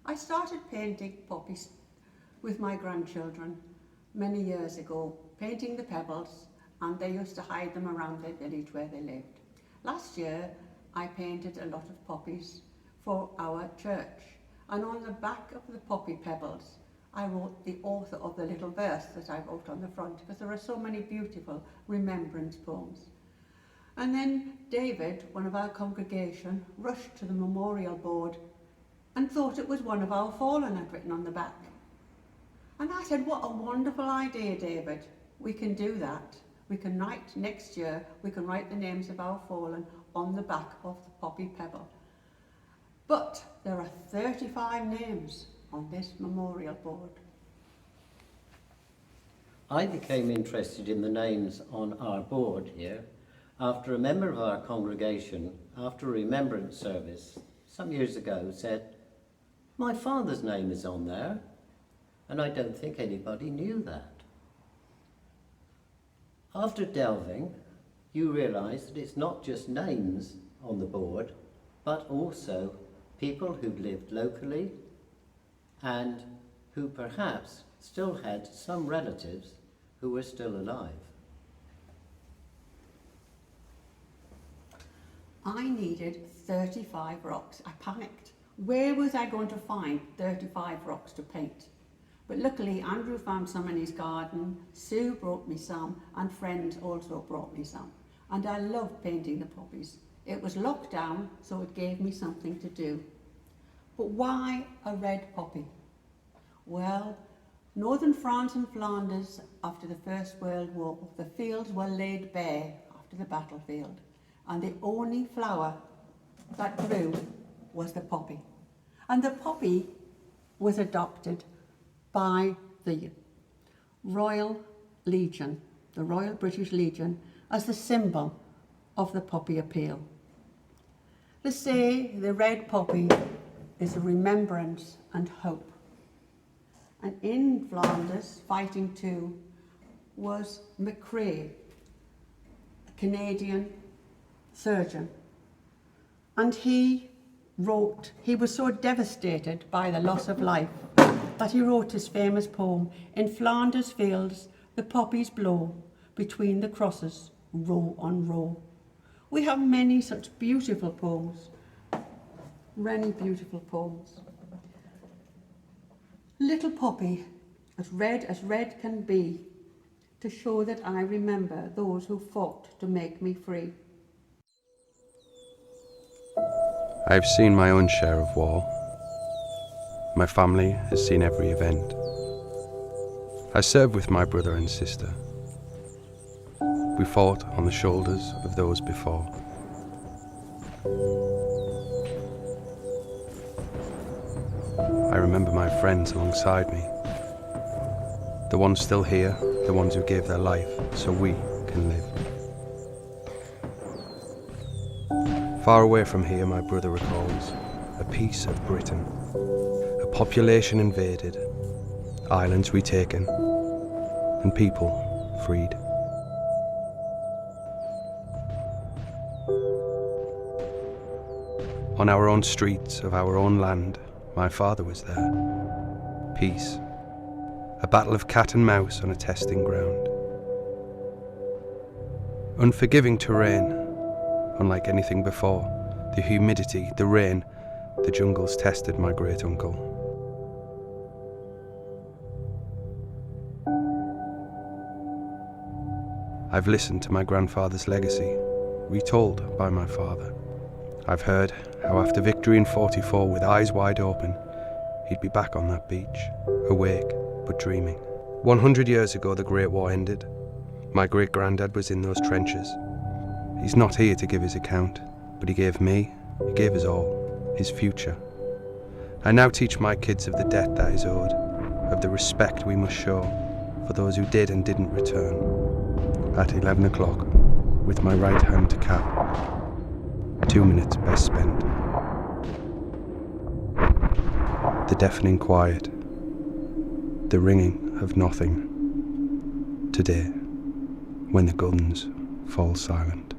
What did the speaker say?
I started painting poppies with my grandchildren many years ago, painting the pebbles, and they used to hide them around their village where they lived. Last year, I painted a lot of poppies for our church, and on the back of the Poppy Pebbles, I wrote the author of the little verse that I wrote on the front, because there are so many beautiful remembrance poems. And then David, one of our congregation, rushed to the memorial board and thought it was one of our fallen had written on the back. And I said, what a wonderful idea, David. We can do that. We can write next year, we can write the names of our fallen on the back of the Poppy Pebble. But there are 35 names on this memorial board. I became interested in the names on our board here after a member of our congregation, after a remembrance service some years ago, said, "My father's name is on there," and I don't think anybody knew that. After delving, you realise that it's not just names on the board, but also people who lived locally and who perhaps still had some relatives who were still alive. I needed 35 rocks. I panicked. Where was I going to find 35 rocks to paint? But luckily, Andrew found some in his garden, Sue brought me some, and friends also brought me some. And I loved painting the poppies. It was locked down, so it gave me something to do. But why a red poppy? Well, northern France and Flanders, after the First World War, the fields were laid bare after the battlefield, and the only flower that grew was the poppy. And the poppy was adopted by the Royal Legion, the Royal British Legion, as the symbol of the poppy appeal. They say the red poppy is a remembrance and hope. And in Flanders, fighting too, was McCrae, a Canadian surgeon. And he was so devastated by the loss of life that he wrote his famous poem, "In Flanders fields the poppies blow, between the crosses, row on row." We have many such beautiful poems, many beautiful poems. Little poppy, as red can be, to show that I remember those who fought to make me free. I've seen my own share of war. My family has seen every event. I served with my brother and sister. We fought on the shoulders of those before. I remember my friends alongside me. The ones still here, the ones who gave their life so we can live. Far away from here, my brother recalls a piece of Britain, a population invaded, islands retaken, and people freed. On our own streets of our own land, my father was there. Peace. A battle of cat and mouse on a testing ground. Unforgiving terrain, unlike anything before. The humidity, the rain, the jungles tested my great-uncle. I've listened to my grandfather's legacy, retold by my father. I've heard how after victory in '44, with eyes wide open, he'd be back on that beach, awake but dreaming. 100 years ago the Great War ended. My great-granddad was in those trenches. He's not here to give his account, but he gave me, he gave us all, his future. I now teach my kids of the debt that is owed, of the respect we must show for those who did and didn't return. At 11 o'clock, with my right hand to cap, 2 minutes best spent. The deafening quiet, the ringing of nothing. Today, when the guns fall silent.